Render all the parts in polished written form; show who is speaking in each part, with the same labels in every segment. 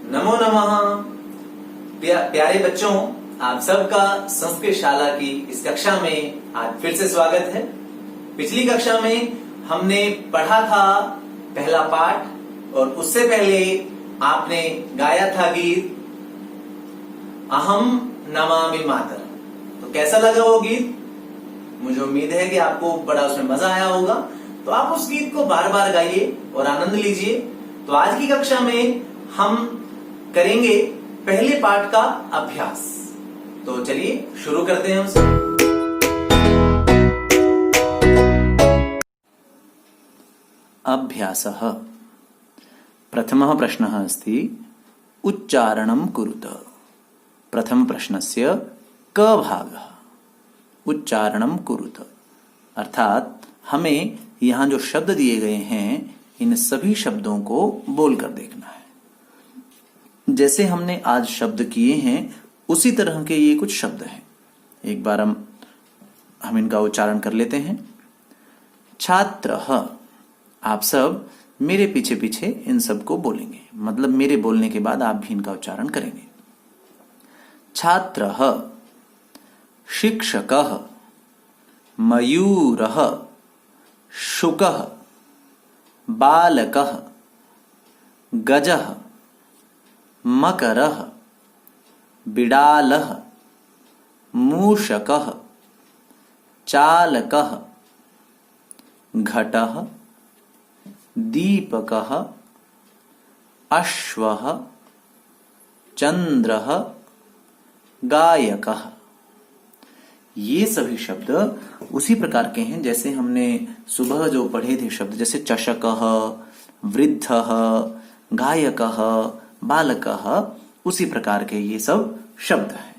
Speaker 1: नमो नमः। प्यारे बच्चों, आप सबका संस्कृत शाला की इस कक्षा में आज फिर से स्वागत है। पिछली कक्षा में हमने पढ़ा था पहला पाठ और उससे पहले आपने गाया था गीत अहम नमामि मातरम। तो कैसा लगा वो गीत? मुझे उम्मीद है कि आपको बड़ा उसमें मजा आया होगा। तो आप उस गीत को बार बार गाइए और आनंद लीजिए। तो आज की कक्षा में हम करेंगे पहले पाठ का अभ्यास। तो चलिए शुरू करते हैं उसे। अभ्यासः। प्रथमः प्रश्नः अस्ति उच्चारणं कुरुत। प्रथम प्रश्नस्य क भागः उच्चारणं कुरुत, अर्थात हमें यहां जो शब्द दिए गए हैं इन सभी शब्दों को बोलकर देखना है। जैसे हमने आज शब्द किए हैं उसी तरह के ये कुछ शब्द हैं। एक बार हम इनका उच्चारण कर लेते हैं। छात्रः। आप सब मेरे पीछे पीछे इन सब को बोलेंगे, मतलब मेरे बोलने के बाद आप भी इनका उच्चारण करेंगे। छात्रः। शिक्षकः। मयूरः। शुकः। बालकः। गजः। मकरः। बिडालः। मूषकः। चालकः। घटः। दीपकः। अश्वः। चंद्रः। गायकः। ये सभी शब्द उसी प्रकार के हैं जैसे हमने सुबह जो पढ़े थे शब्द, जैसे चषकः, वृद्धः, गायकः, बालकः, उसी प्रकार के ये सब शब्द हैं।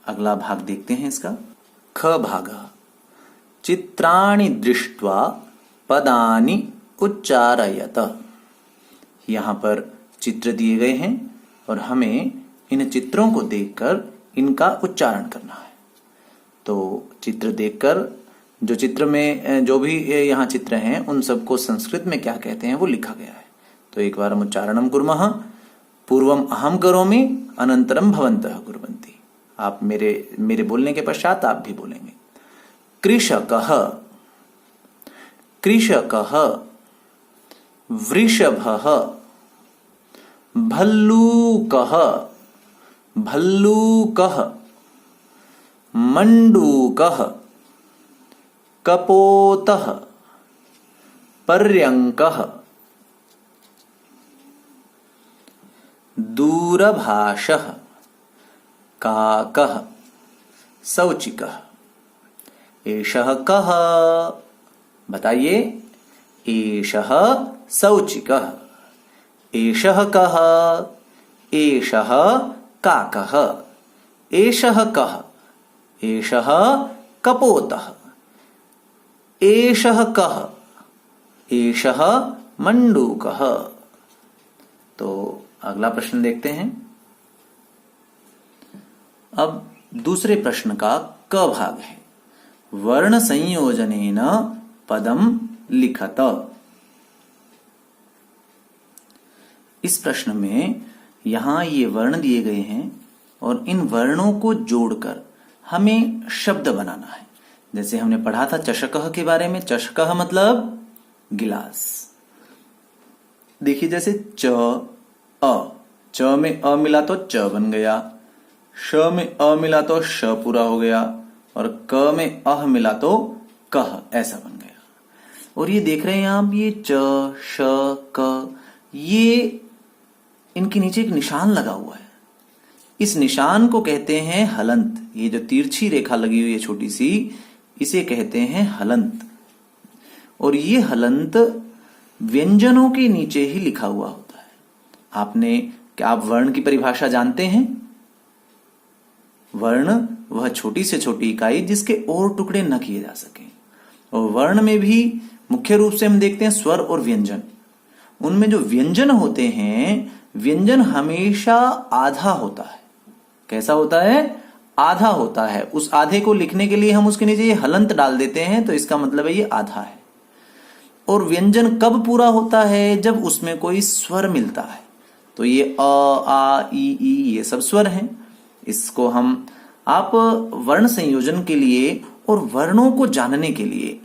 Speaker 1: अगला भाग देखते हैं इसका। ख भागः चित्राणि दृष्ट्वा पदानि उच्चारयत। यहां पर चित्र दिए गए हैं और हमें इन चित्रों को देखकर इनका उच्चारण करना है। तो चित्र देखकर, जो चित्र में जो भी यहाँ चित्र हैं उन सबको संस्कृत में क्या कहते हैं वो लिखा गया है। तो एक बार हम उच्चारणम कुर्मः। पूर्वम अहम करोमि अनंतरम भवन्तः कुर्वन्ति। आप मेरे बोलने के पश्चात आप भी बोलेंगे। कृषकः। कृषकः। वृषभः। भल्लूकः। भल्लूकः। मंडूकः। कपोतः। पर्यंकः। दूरभाषः। काकः। सौचिकः। एषः कः? बताइए। एषः सौचिकः। एषः कः? एषः काकः। एषः कः? एषः कपोतः। एषः कः? एषः मंडूकः। तो अगला प्रश्न देखते हैं। अब दूसरे प्रश्न का क भाग है। वर्ण संयोजनेन पदम लिखत। इस प्रश्न में यहां ये वर्ण दिए गए हैं और इन वर्णों को जोड़कर हमें शब्द बनाना है। जैसे हमने पढ़ा था चषकः के बारे में। चषकः मतलब गिलास। देखिए जैसे च अ, च में अ मिला तो च बन गया, श में अ मिला तो श पूरा हो गया और क में अह मिला तो कह ऐसा बन गया। और ये देख रहे हैं आप, ये च श क, ये इनके नीचे एक निशान लगा हुआ है। इस निशान को कहते हैं हलंत। ये जो तिरछी रेखा लगी हुई है छोटी सी, इसे कहते हैं हलंत। और ये हलंत व्यंजनों के नीचे ही लिखा हुआ होता है। क्या आप वर्ण की परिभाषा जानते हैं? वर्ण वह छोटी से छोटी इकाई जिसके और टुकड़े न किए जा सके। और वर्ण में भी मुख्य रूप से हम देखते हैं स्वर और व्यंजन। उनमें जो व्यंजन होते हैं, व्यंजन हमेशा आधा होता है। कैसा होता है? आधा होता है। उस आधे को लिखने के लिए हम उसके नीचे ये हलंत डाल देते हैं, तो इसका मतलब है ये आधा है। और व्यंजन कब पूरा होता है? जब उसमें कोई स्वर मिलता है। तो ये अ, आ, ई, ये सब स्वर हैं। इसको हम आप वर्ण संयोजन के लिए और वर्णों को जानने के लिए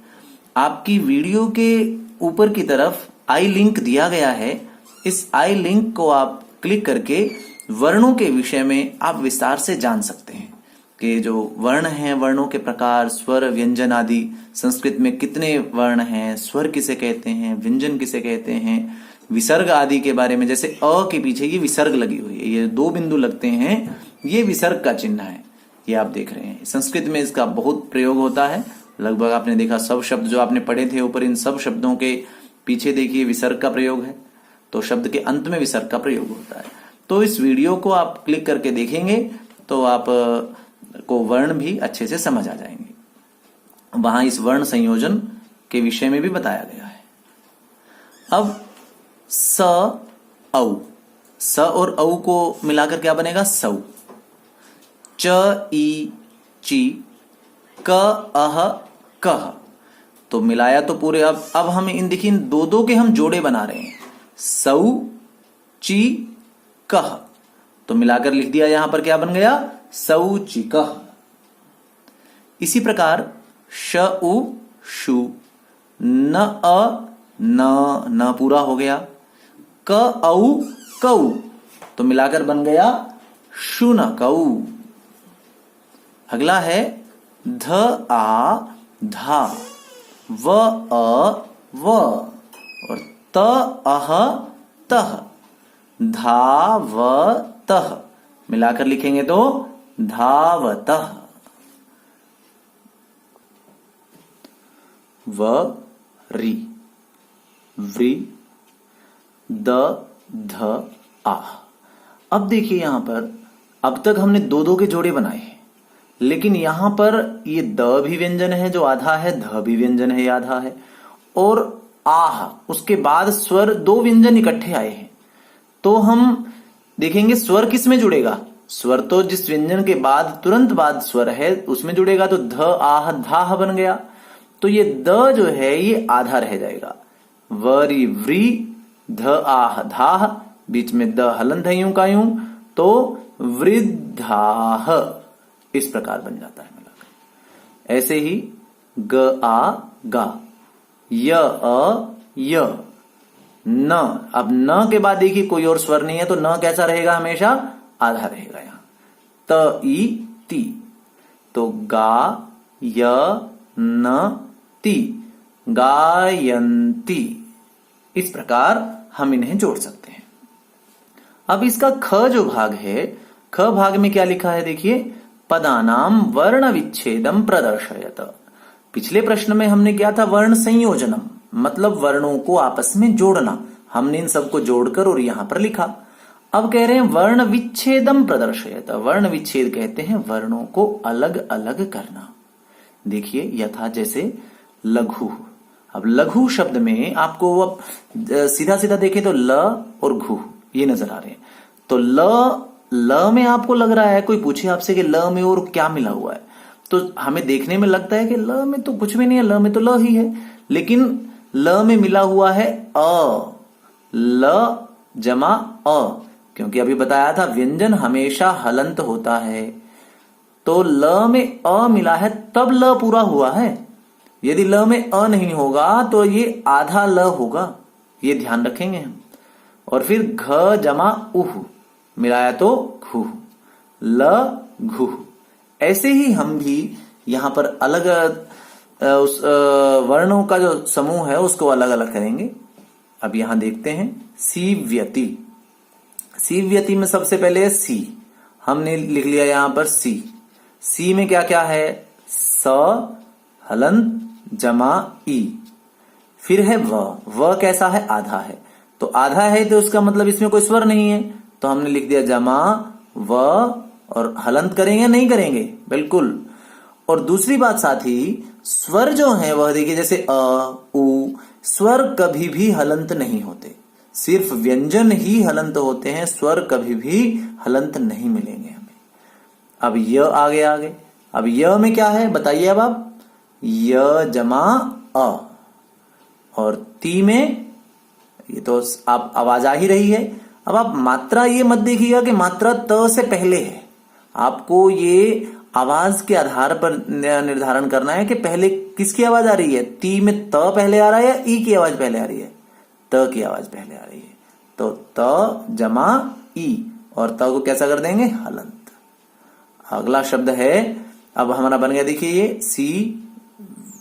Speaker 1: आपकी वीडियो के ऊपर की तरफ आई लिंक दिया गया है। इस आई लिंक को आप क्लिक करके वर्णों के विषय में आप विस्तार से जान सकते हैं कि जो वर्ण हैं, वर्णों के प्रकार, स्वर, व्यंजन आदि, संस्कृत में कितने वर्ण हैं, स्वर किसे कहते हैं, व्यंजन किसे कहते हैं, विसर्ग आदि के बारे में। जैसे अ के पीछे ये विसर्ग लगी हुई है, ये 2 बिंदु लगते हैं, ये विसर्ग का चिन्ह है, ये आप देख रहे हैं। संस्कृत में इसका बहुत प्रयोग होता है। लगभग आपने देखा सब शब्द जो आपने पढ़े थे ऊपर, इन सब शब्दों के पीछे देखिए विसर्ग का प्रयोग है, तो शब्द के अंत में विसर्ग का प्रयोग होता है। तो इस वीडियो को आप क्लिक करके देखेंगे तो आप को वर्ण भी अच्छे से समझ आ जाएंगे। वहां इस वर्ण संयोजन के विषय में भी बताया गया है। अब स, औ, स और औ को मिलाकर क्या बनेगा? सौ। च, ई, ची, क, अह, कह, तो मिलाया तो पूरे। अब हमें इन देखिए इन 2 के हम जोड़े बना रहे हैं, सौ, ची, कह, तो मिलाकर लिख दिया। यहां पर क्या बन गया? शौचिकः। इसी प्रकार श, उ, शु, न, अ, न पूरा हो गया, क, औ, कौ, तो मिलाकर बन गया शुनकौ। अगला है ध, आ, धा, व, अ, व, और त, अह, तह, धावतः, मिलाकर लिखेंगे तो धावतः। व, रि, व्रि, द, ध, आ। अब देखिए यहां पर अब तक हमने 2 के जोड़े बनाए हैं, लेकिन यहां पर ये द भी व्यंजन है जो आधा है, ध भी व्यंजन है, आधा है, और आह उसके बाद स्वर 2 व्यंजन इकट्ठे आए हैं। तो हम देखेंगे स्वर किस में जुड़ेगा। स्वर तो जिस व्यंजन के बाद तुरंत बाद स्वर है उसमें जुड़ेगा, तो ध, आह, धाह बन गया। तो ये द जो है ये आधा रह जाएगा, वरी, व्री, ध, आह, धाह, बीच में द हलंत है यूं का यूं, तो वृद्धाह, इस प्रकार बन जाता है मिलाकर। ऐसे ही ग, आ, गा, य, अ, य, न। अब न के बाद देखिए कोई और स्वर नहीं है, तो न कैसा रहेगा? हमेशा आधा रहेगा यहां। त, ई, ती, तो गा, य, न, ती, गायंती। इस प्रकार हम इन्हें जोड़ सकते हैं। अब इसका ख जो भाग है, ख भाग में क्या लिखा है देखिए, पदानाम वर्ण विच्छेदम प्रदर्शयत। पिछले प्रश्न में हमने क्या था? वर्ण संयोजनम, मतलब वर्णों को आपस में जोड़ना। हमने इन सबको जोड़कर और यहां पर लिखा। अब कह रहे हैं वर्ण विच्छेदम प्रदर्शयत। वर्ण विच्छेद कहते हैं वर्णों को अलग अलग करना। देखिए यथा जैसे लघु। अब लघु शब्द में आपको अब सीधा सीधा देखे तो ल और घु ये नजर आ रहे हैं। तो ल में आपको लग रहा है, कोई पूछे आपसे कि ल में और क्या मिला हुआ है, तो हमें देखने में लगता है कि ल में तो कुछ भी नहीं है, ल में तो ल ही है। लेकिन ल में मिला हुआ है अ, ल जमा अ, क्योंकि अभी बताया था व्यंजन हमेशा हलंत होता है। तो ल में अ मिला है तब ल पूरा हुआ है। यदि ल में अ नहीं होगा तो ये आधा ल होगा, ये ध्यान रखेंगे हम। और फिर घ जमा उह मिलाया तो घु, ल घु। ऐसे ही हम भी यहां पर अलग उस वर्णों का जो समूह है उसको अलग अलग करेंगे। अब यहां देखते हैं सीव्यति। सीव्यति में सबसे पहले सी हमने लिख लिया यहां पर सी। सी में क्या क्या है? स हलंत जमा ई। फिर है व कैसा है? आधा है। तो आधा है तो उसका मतलब इसमें कोई स्वर नहीं है, तो हमने लिख दिया जमा व, और हलंत करेंगे नहीं करेंगे? बिल्कुल। और दूसरी बात साथ ही स्वर जो है वह देखिए जैसे अ, उ, स्वर कभी भी हलंत नहीं होते, सिर्फ व्यंजन ही हलंत होते हैं, स्वर कभी भी हलंत नहीं मिलेंगे हमें। अब य आगे। अब य में क्या है बताइए अब आप? य जमा अ। और ती में ये तो आप आवाज आ ही रही है। अब आप मात्रा ये मत देखिएगा कि मात्रा त से पहले है, आपको ये आवाज के आधार पर निर्धारण करना है कि पहले किसकी आवाज आ रही है। ती में त पहले आ रहा है या ई की आवाज पहले आ रही है? त की आवाज पहले आ रही है, तो त जमा ई, और त को कैसा कर देंगे? हलंत। अगला शब्द है, अब हमारा बन गया, देखिए ये सी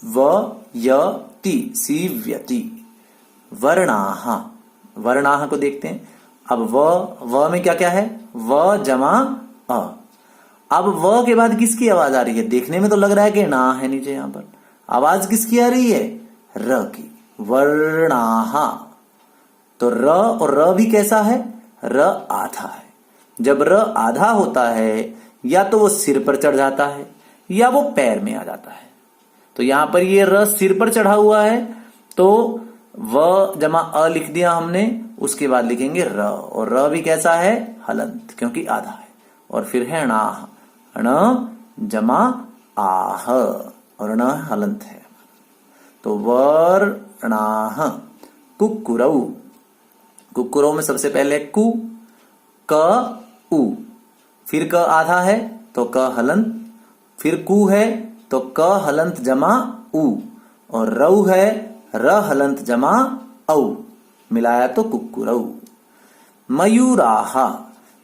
Speaker 1: व य ती, सीव्यति। वर्णाह, वर्णाह को देखते हैं। अब व में क्या क्या है? व जमा अ। अब व के बाद किसकी आवाज आ रही है? देखने में तो लग रहा है कि ना है नीचे, यहां पर आवाज किसकी आ रही है? र की। वर्णाह, तो र और र भी कैसा है? र आधा है। जब र आधा होता है या तो वो सिर पर चढ़ जाता है या वो पैर में आ जाता है। तो यहां पर ये र सिर पर चढ़ा हुआ है, तो व जमा अ लिख दिया हमने, उसके बाद लिखेंगे र, और र भी कैसा है? हलंत, क्योंकि आधा है। और फिर है णाह, ण जमा आह, और ण हलंत है। तो वर्णाह। कुक्कुरऊ, कुक्कुरऊ में सबसे पहले कु, क उ, फिर क आधा है तो क हलंत, फिर कु है तो क हलंत जमा उ, और रऊ है र हलंत जमा औ, मिलाया तो कुक्कुरऊ। मयूराहा।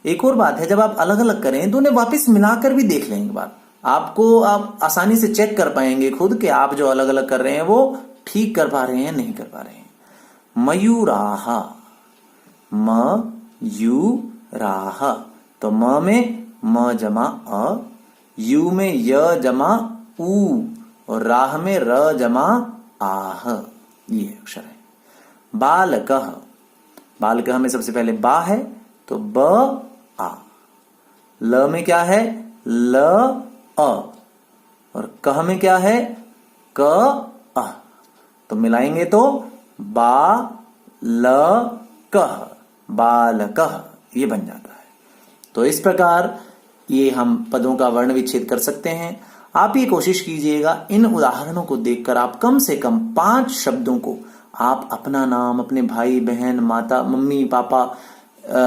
Speaker 1: एक और बात है, जब आप अलग अलग करें तो उन्हें वापस मिलाकर भी देख लें एक बार, आपको आप आसानी से चेक कर पाएंगे खुद कि आप जो अलग अलग कर रहे हैं वो ठीक कर पा रहे हैं नहीं कर पा रहे हैं। मयूराहा, म यू राह, तो म में म जमा अ, यू में य जमा ऊ, और राह में र जमा आह, ये अक्षर है। बालकः, बालकः में सबसे पहले बा है तो ब आ, ल में क्या है? ल अ, और कह में क्या है? क अ, तो मिलाएंगे तो बा ल कह, बालकः, ये बन जाता है। तो इस प्रकार ये हम पदों का वर्ण विच्छेद कर सकते हैं। आप ये कोशिश कीजिएगा, इन उदाहरणों को देखकर आप कम से कम 5 शब्दों को आप अपना नाम, अपने भाई बहन, माता, मम्मी, पापा,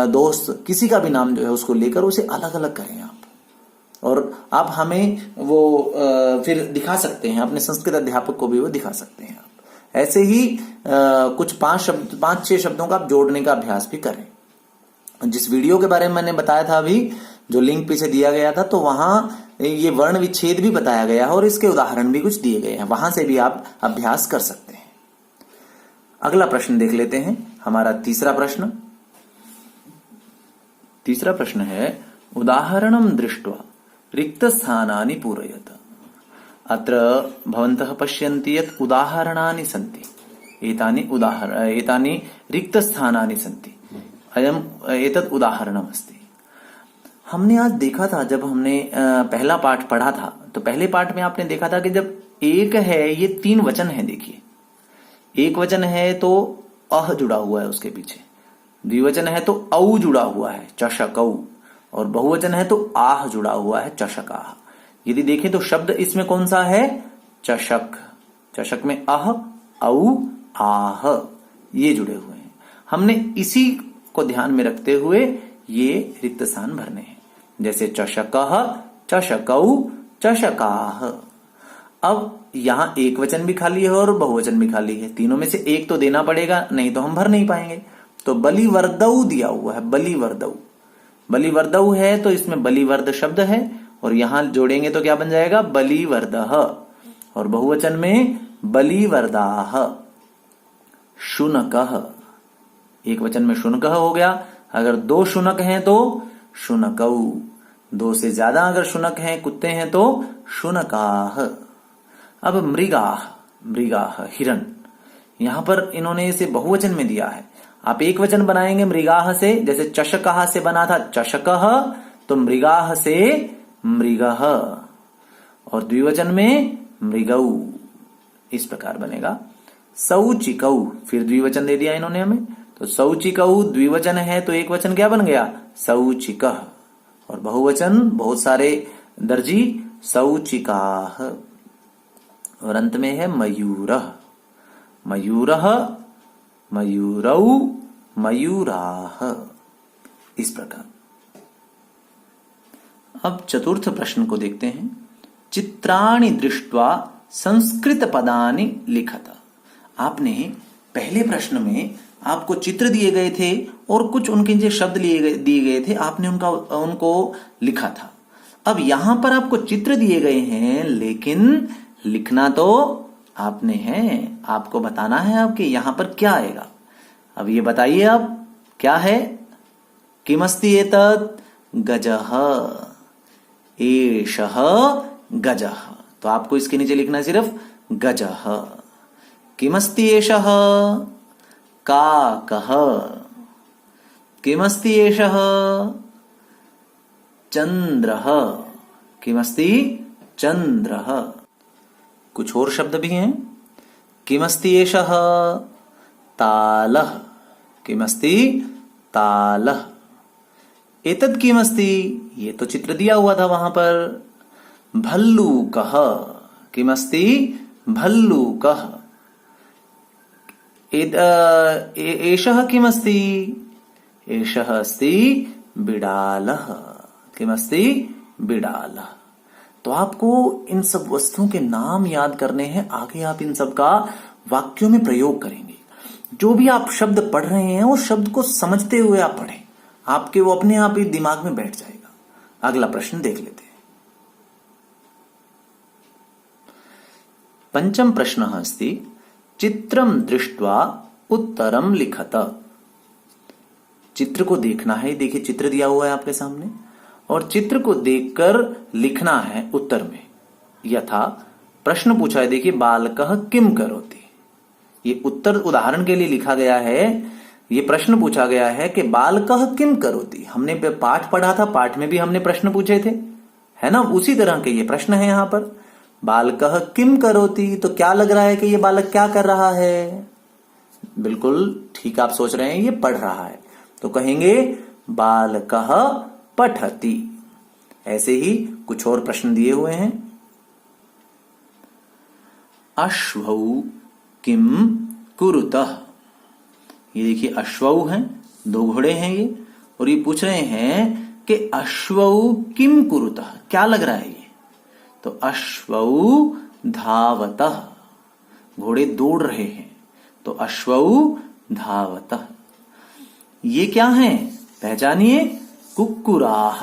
Speaker 1: दोस्त, किसी का भी नाम जो है उसको लेकर उसे अलग अलग करें आप, और आप हमें वो फिर दिखा सकते हैं, अपने संस्कृत अध्यापक को भी वो दिखा सकते हैं आप। ऐसे ही कुछ 5-6 शब्दों का आप जोड़ने का अभ्यास भी करें। जिस वीडियो के बारे में मैंने बताया था अभी, जो लिंक पीछे दिया गया था, तो वहां ये वर्ण विच्छेद भी बताया गया है और इसके उदाहरण भी कुछ दिए गए हैं, वहां से भी आप अभ्यास कर सकते हैं। अगला प्रश्न देख लेते हैं, हमारा तीसरा प्रश्न। तीसरा प्रश्न है, उदाहरणं दृष्ट्वा रिक्तस्थानानि पूरयत। अत्र भवन्तः पश्यन्ति यत् उदाहरणानि सन्ति, एतानि रिक्तस्थानानि सन्ति, अयम एतत् उदाहरणम् अस्ति। हमने आज देखा था, जब हमने पहला पाठ पढ़ा था, तो पहले पाठ में आपने देखा था कि जब एक है, ये 3 वचन है। देखिए, एक वचन है तो अह जुड़ा हुआ है उसके पीछे, द्विवचन है तो औ जुड़ा हुआ है, चषकौ, और बहुवचन है तो आह जुड़ा हुआ है, चषकाह। यदि देखें तो शब्द इसमें कौन सा है? चषक। चषक में अह, औ, आह, ये जुड़े हुए हैं। हमने इसी को ध्यान में रखते हुए ये रिक्त स्थान भरने हैं, जैसे चषकः, चषकौ, चषकाः। अब यहां एक वचन भी खाली है और बहुवचन भी खाली है, तीनों में से एक तो देना पड़ेगा, नहीं तो हम भर नहीं पाएंगे। तो बलिवर्दौ दिया हुआ है, बलिवर्दौ, बलिवर्दौ है तो इसमें बलिवर्द शब्द है, और यहां जोड़ेंगे तो क्या बन जाएगा? बलिवर्दः। और बहुवचन में बलिवर्दाः। शुनकः, एक वचन में शुनकः हो गया। अगर 2 शुनक हैं तो शुनकौ, 2 से ज्यादा अगर शुनक हैं, कुत्ते हैं, तो शुनकाः। अब मृगाः, मृगाः हिरण, यहां पर इन्होंने इसे बहुवचन में दिया है। आप एक वचन बनाएंगे मृगाः से, जैसे चषकाः से बना था चषकः, तो मृगाः से मृगः, और द्विवचन में मृगौ, इस प्रकार बनेगा। सौचिकौ, फिर द्विवचन दे दिया इन्होंने हमें, तो सौचिकौ द्विवचन है तो एक वचन क्या बन गया? सौचिकः, और बहुवचन बहुत सारे दर्जी, सौचिकाः। और अंत में है मयूरः, मयूरः, मयूरौ, मयूराः, इस प्रकार। अब चतुर्थ प्रश्न को देखते हैं। चित्राणि दृष्ट्वा संस्कृत पदानि लिखत। आपने पहले प्रश्न में आपको चित्र दिए गए थे और कुछ उनके जो शब्द दिए गए थे, आपने उनको लिखा था। अब यहां पर आपको चित्र दिए गए हैं, लेकिन लिखना तो आपने है। आपको बताना है आपके यहां पर क्या आएगा। अब ये बताइए आप क्या है। किमस्ति एतत् गजः, एषः गजः। तो आपको इसके नीचे लिखना है सिर्फ गजः। किमस्ति एषः काकः, किमस्ति एषः चंद्रः, किमस्ति चंद्रः। कुछ और शब्द भी हैं। किमस्ति एषः तालः, किमस्ति तालः। एतत् किमस्ति, ये तो चित्र दिया हुआ था वहां पर। भल्लूकः, किमस्ति भल्लूकः। एषः किमस्ति, एषः अस्ति बिडालः, किमस्ति बिडालः। तो आपको इन सब वस्तुओं के नाम याद करने हैं। आगे आप इन सब का वाक्यों में प्रयोग करेंगे। जो भी आप शब्द पढ़ रहे हैं उस शब्द को समझते हुए आप पढ़ें, आपके वो अपने आप ही दिमाग में बैठ जाएगा। अगला प्रश्न देख लेते हैं। पंचम प्रश्नः अस्ति चित्रम दृष्ट्वा उत्तरम लिखत। चित्र को देखना है। देखिए चित्र दिया हुआ है आपके सामने और चित्र को देखकर लिखना है उत्तर में। यथा प्रश्न पूछा है, देखिए बालकः किम करोति। ये उत्तर उदाहरण के लिए लिखा गया है। ये प्रश्न पूछा गया है कि बालकः किम करोति। हमने पाठ पढ़ा था, पाठ में भी हमने प्रश्न पूछे थे, है ना। उसी तरह के ये प्रश्न है यहाँ पर। बालकः किम करोति, तो क्या लग रहा है कि ये बालक क्या कर रहा है। बिल्कुल ठीक आप सोच रहे हैं, ये पढ़ रहा है। तो कहेंगे बालकः पठति। ऐसे ही कुछ और प्रश्न दिए हुए हैं। अश्वौ किम कुरुतः। ये देखिए अश्वौ हैं, दो घोड़े हैं ये, और ये पूछ रहे हैं कि अश्वौ किम कुरुतः, क्या लग रहा है ये। तो अश्वौ धावतः, घोड़े दौड़ रहे हैं। तो अश्वौ धावतः। ये क्या है, पहचानिए। कुक्कुराः,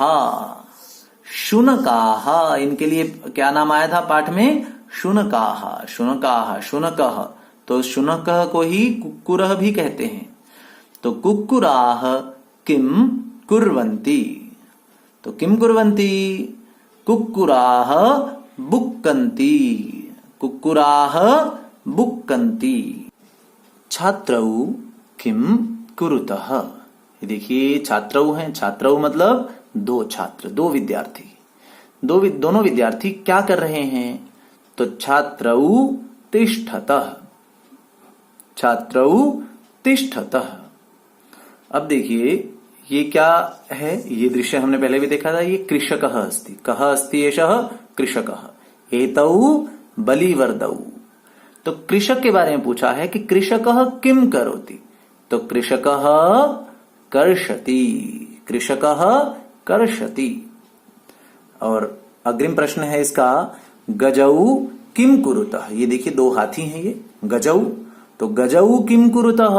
Speaker 1: शुनकाः। इनके लिए क्या नाम आया था पाठ में, शुनकाः, शुनकाः, शुनकः। तो शुनकः को ही कुक्कुरः भी कहते हैं। तो कुक्कुराः किम कुर्वन्ति। तो किम कुर्वन्ति, कुक्कुराः बुक्कन्ति, कुक्कुराः बुक्कन्ति। छात्रौ किम कुरुतः। ये देखिए छात्रौ हैं। छात्रौ मतलब दो छात्र, दो विद्यार्थी। दोनों विद्यार्थी क्या कर रहे हैं। तो छात्रौ तिष्ठतः, छात्रौ तिष्ठतः। अब देखिए ये क्या है। ये दृश्य हमने पहले भी देखा था। ये कृषकः अस्ति। कः अस्ति एषः, कृषकः। एतौ बलिवर्दौ। तो कृषक के बारे में पूछा है कि कृषकः किम करोति। तो कृषकः कर्षति, कृषकः कर्षति। और अग्रिम प्रश्न है इसका, गजौ किम कुरुतः। ये देखिए दो हाथी हैं ये, गजौ। तो गजौ किम कुरुतः,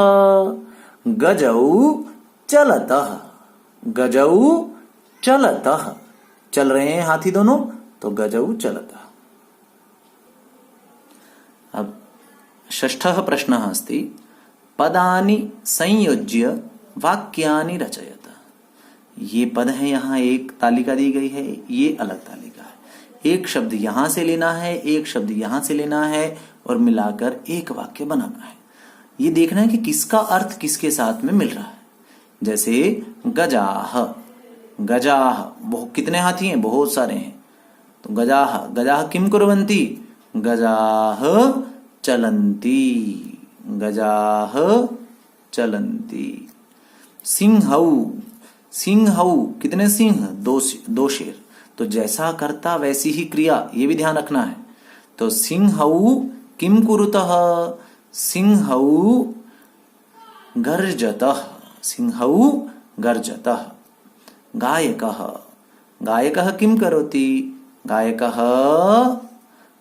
Speaker 1: गजौ चलतः, गजौ चलतः। चल रहे हैं हाथी दोनों, तो गजौ चलतः। अब षष्ठः प्रश्नः अस्ति पदानि संयोज्य वाक्यानि रचयत। ये पद है, यहाँ एक तालिका दी गई है, ये अलग तालिका है। एक शब्द यहां से लेना है, एक शब्द यहां से लेना है और मिलाकर एक वाक्य बनाना है। ये देखना है कि किसका अर्थ किसके साथ में मिल रहा है। जैसे गजाह, गजाह कितने हाथी हैं, बहुत सारे हैं। तो गजाह, गजाह किम कुर्वन्ति, गजाह चलन्ति, गजाह चलन्ति। सिंहौ, सिंहौ कितने सिंह, दो शेर। तो जैसा कर्ता वैसी ही क्रिया, ये भी ध्यान रखना है। तो सिंहौ किम कुरुतः, सिंहौ गर्जतः, सिंहौ गर्जतः। गायकः। गायकः किम करोति? गायकः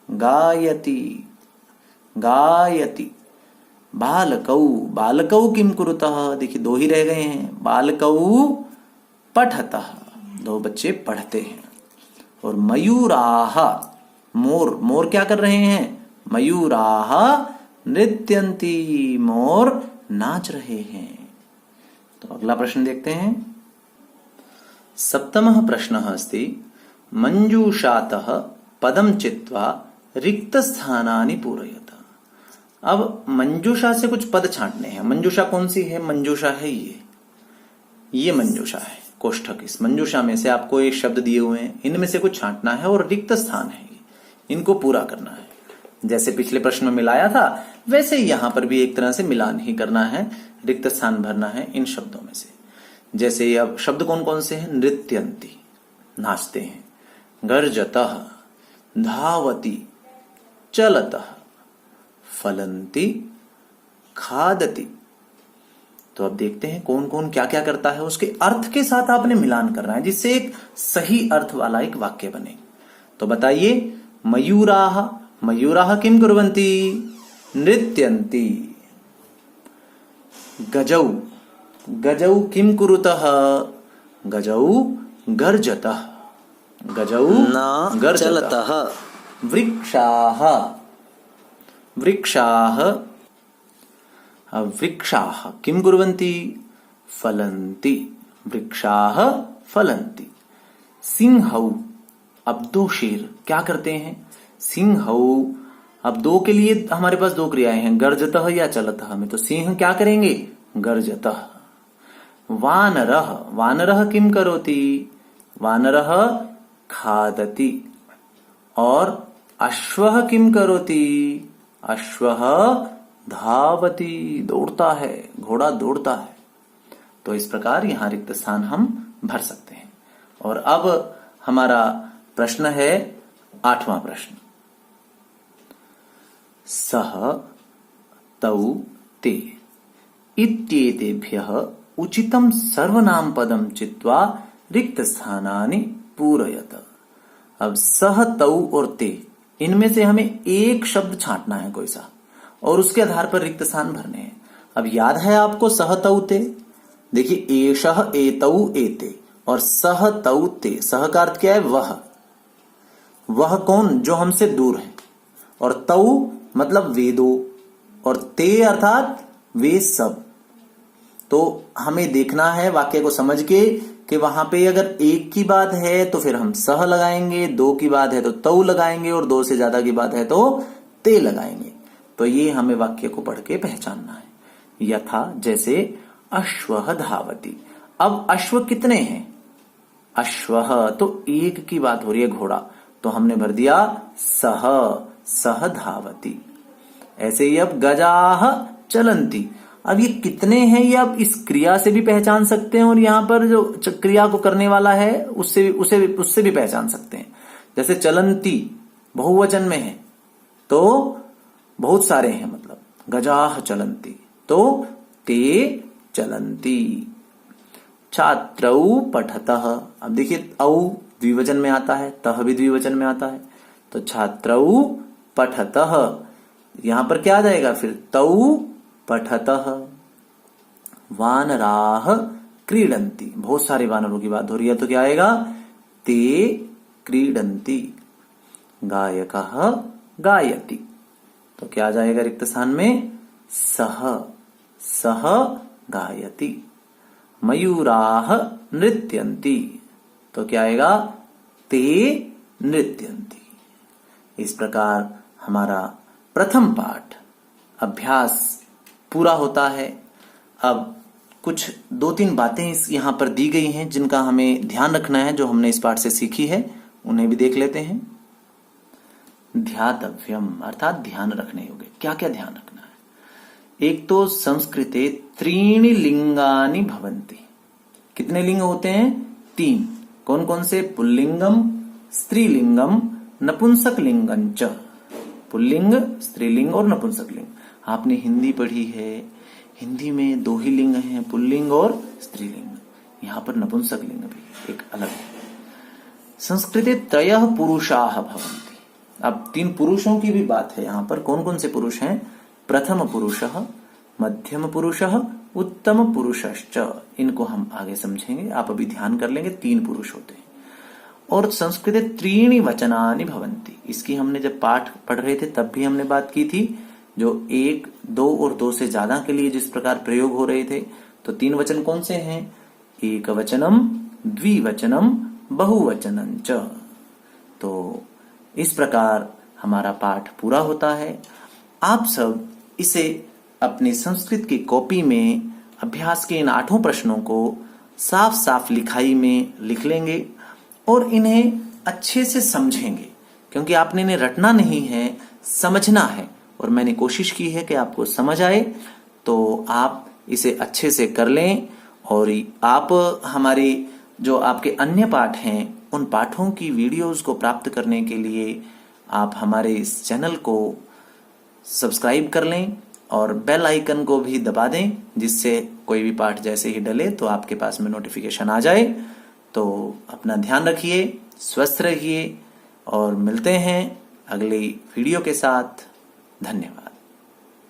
Speaker 1: गायति। गायति। बालकौ। बालकौ किम कुरुतः? देखिए दो ही रह गए हैं। बालकौ पठतः। दो बच्चे पढ़ते हैं। और मयूराः, मोर। मोर क्या कर रहे हैं? मयूराः नृत्यन्ति। मोर नाच रहे हैं। तो अगला प्रश्न देखते हैं। सप्तमः प्रश्नः अस्ति मंजूषातः पदं चित्वा रिक्तस्थानानि पूरयत। अब मंजूषा से कुछ पद छांटने हैं। मंजूषा कौन सी है? मंजूषा है ये मंजूषा है कोष्ठक। इस मंजूषा में से आपको एक शब्द दिए हुए हैं, इनमें से कुछ छांटना है और रिक्त स्थान है, इनको पूरा करना है। जैसे पिछले प्रश्न में मिलाया था वैसे यहां पर भी एक तरह से मिलान ही करना है, रिक्त स्थान भरना है इन शब्दों में से। जैसे अब शब्द कौन कौन से हैं? नृत्यन्ति, नाचते हैं। गर्जतः, धावति, चलतः, फलन्ति, खादति। तो अब देखते हैं कौन कौन क्या क्या करता है, उसके अर्थ के साथ आपने मिलान करना है जिससे एक सही अर्थ वाला एक वाक्य बने। तो बताइए, मयूराः, मयूराः किम कुर्वन्ति? नृत्यन्ति। गजौ, गजौ किम कुरुतः? गजौ गर्जतः। गजौ गर्जतः। वृक्षाः, वृक्षाः, वृक्षाः किम कुर्वन्ति? फलन्ति। वृक्षाः फलन्ति। सिंहौ, अब दो शेर क्या करते हैं? सिंहौ, अब दो के लिए हमारे पास दो क्रियाएं हैं, गर्जतः या चलतः में। तो सिंह क्या करेंगे? गर्जतः। वानरः, वानरः किम करोति? वानरः खादति। और अश्वः किम करोति? अश्वः धावति, दौड़ता है, घोड़ा दौड़ता है। तो इस प्रकार यहां रिक्त स्थान हम भर सकते हैं। और अब हमारा प्रश्न है 8वां प्रश्न। सः, तौ, ते इत्येतेभ्यः उचितं सर्वनाम पदं चित्वा रिक्त स्थानानि पूरयत। अब सः, तौ और ते, इनमें से हमें एक शब्द छांटना है कोई सा और उसके आधार पर रिक्त स्थान भरने हैं। अब याद है आपको सह तौ ते? देखिए, एषः, एतौ, एते और सह तौ ते। सह का अर्थ क्या है? वह। वह कौन? जो हमसे दूर है। और तौ मतलब वे दो, और ते अर्थात वे सब। तो हमें देखना है वाक्य को समझ के कि वहां पे अगर एक की बात है तो फिर हम सह लगाएंगे, दो की बात है तो तौ लगाएंगे, और दो से ज्यादा की बात है तो ते लगाएंगे। तो ये हमें वाक्य को पढ़ के पहचानना है। यथा, जैसे अश्वः धावति। अब अश्व कितने हैं? अश्वः तो एक की बात हो रही है, घोड़ा, तो हमने भर दिया सह, सह धावति। ऐसे ही अब गजाः चलन्ति। अब ये कितने हैं ये आप इस क्रिया से भी पहचान सकते हैं और यहां पर जो क्रिया को करने वाला है उससे भी पहचान सकते हैं। जैसे चलन्ति बहुवचन में है तो बहुत सारे हैं, मतलब गजाः चलन्ति तो ते चलन्ति। छात्रौ पठतः। अब देखिए, औ द्विवचन में आता है, तह भी द्विवचन में आता है, तो छात्रौ पठतः। यहां पर क्या आ जाएगा फिर? तौ पठतः। वानराः क्रीडन्ति। बहुत सारे वानरों की बात हो रही है तो क्या आएगा? ते क्रीडन्ति। गायकः गायति। तो क्या आ जाएगा रिक्त स्थान में? सः, सः गायति। मयूराः नृत्यन्ति। तो क्या आएगा? ते नृत्यन्ति। इस प्रकार हमारा प्रथम पाठ अभ्यास पूरा होता है। अब कुछ 2-3 बातें यहां पर दी गई हैं जिनका हमें ध्यान रखना है, जो हमने इस पाठ से सीखी है, उन्हें भी देख लेते हैं। ध्यातव्यम अर्थात ध्यान रखने योग्य। क्या क्या ध्यान रखना है? एक तो संस्कृते त्रीणि लिंगानि भवन्ति। कितने लिंग होते हैं? 3। कौन कौन से? पुल्लिंगम, स्त्रीलिंगम, नपुंसक लिंगंच। पुल्लिंग, स्त्रीलिंग और नपुंसक लिंग। आपने हिंदी पढ़ी है, हिंदी में 2 ही लिंग हैं, पुल्लिंग और स्त्रीलिंग। यहां पर नपुंसकलिंग भी एक अलग है। संस्कृते त्रयः पुरुषाः भवन्ति। अब 3 पुरुषों की भी बात है यहां पर। कौन कौन से पुरुष हैं? प्रथम पुरुषः, मध्यम पुरुषः, उत्तम पुरुषश्च। इनको हम आगे समझेंगे, आप अभी ध्यान कर लेंगे। 3 पुरुष होते हैं। और संस्कृते त्रीणि वचनानि भवन्ति। इसकी हमने जब पाठ पढ़ रहे थे तब भी हमने बात की थी। जो 1, 2 और 2 से ज्यादा के लिए जिस प्रकार प्रयोग हो रहे थे, तो 3 वचन कौन से हैं? एक वचनम, द्विवचनम, बहुवचनम च। तो इस प्रकार हमारा पाठ पूरा होता है। आप सब इसे अपनी संस्कृत की कॉपी में अभ्यास के इन 8 प्रश्नों को साफ साफ लिखाई में लिख लेंगे और इन्हें अच्छे से समझेंगे, क्योंकि आपने इन्हें रटना नहीं है, समझना है। और मैंने कोशिश की है कि आपको समझ आए, तो आप इसे अच्छे से कर लें। और आप हमारे जो आपके अन्य पाठ हैं, उन पाठों की वीडियोस को प्राप्त करने के लिए आप हमारे इस चैनल को सब्सक्राइब कर लें और बेल आइकन को भी दबा दें, जिससे कोई भी पाठ जैसे ही डले तो आपके पास में नोटिफिकेशन आ जाए। तो अपना ध्यान रखिए, स्वस्थ रहिए और मिलते हैं अगली वीडियो के साथ। धन्यवाद।